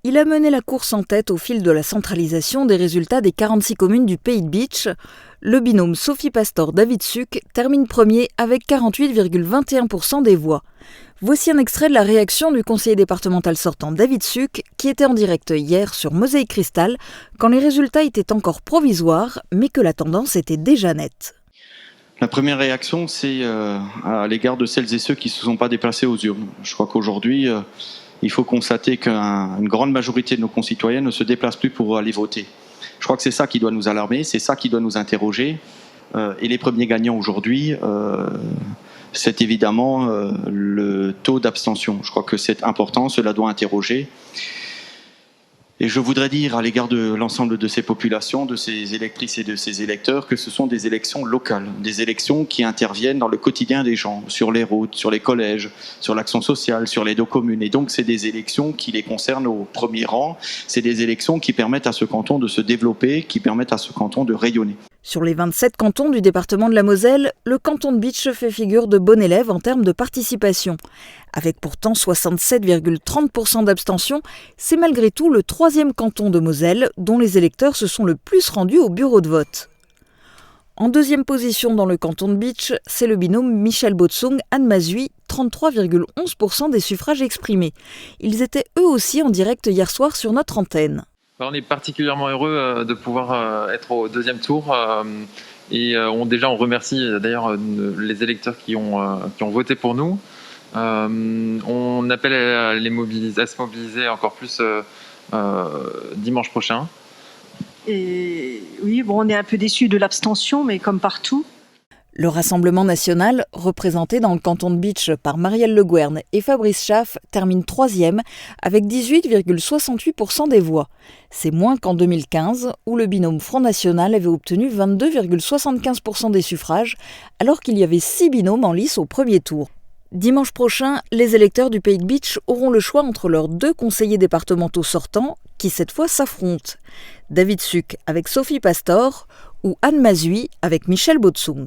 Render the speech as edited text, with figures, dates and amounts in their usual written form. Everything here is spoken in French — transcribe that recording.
Il a mené la course en tête au fil de la centralisation des résultats des 46 communes du Pays de Bitche. Le binôme Sophie Pastor-David Suc termine premier avec 48,21% des voix. Voici un extrait de la réaction du conseiller départemental sortant David Suc, qui était en direct hier sur Mosaïque Cristal, quand les résultats étaient encore provisoires, mais que la tendance était déjà nette. La première réaction, c'est à l'égard de celles et ceux qui ne se sont pas déplacés aux urnes. Je crois qu'aujourd'hui, il faut constater qu'une grande majorité de nos concitoyens ne se déplacent plus pour aller voter. Je crois que c'est ça qui doit nous alarmer, c'est ça qui doit nous interroger. Et les premiers gagnants aujourd'hui, c'est évidemment le taux d'abstention. Je crois que c'est important, cela doit interroger. Et je voudrais dire à l'égard de l'ensemble de ces populations, de ces électrices et de ces électeurs, que ce sont des élections locales, des élections qui interviennent dans le quotidien des gens, sur les routes, sur les collèges, sur l'action sociale, sur les 2 communes. Et donc c'est des élections qui les concernent au premier rang, c'est des élections qui permettent à ce canton de se développer, qui permettent à ce canton de rayonner. Sur les 27 cantons du département de la Moselle, le canton de Bitche fait figure de bon élève en termes de participation. Avec pourtant 67,30% d'abstention, c'est malgré tout le 3e canton de Moselle dont les électeurs se sont le plus rendus au bureau de vote. En 2e position dans le canton de Bitche, c'est le binôme Michel Botsung-Anne Mazui, 33,11% des suffrages exprimés. Ils étaient eux aussi en direct hier soir sur notre antenne. On est particulièrement heureux de pouvoir être au 2e tour et on remercie d'ailleurs les électeurs qui ont voté pour nous. On appelle à se mobiliser encore plus dimanche prochain. Et oui, on est un peu déçus de l'abstention, mais comme partout. Le Rassemblement national, représenté dans le canton de Bitche par Marielle Le Gouerne et Fabrice Schaff, termine 3e avec 18,68% des voix. C'est moins qu'en 2015, où le binôme Front National avait obtenu 22,75% des suffrages, alors qu'il y avait 6 binômes en lice au premier tour. Dimanche prochain, les électeurs du Pays de Bitche auront le choix entre leurs 2 conseillers départementaux sortants, qui cette fois s'affrontent. David Suc avec Sophie Pastor ou Anne Mazui avec Michel Botsung.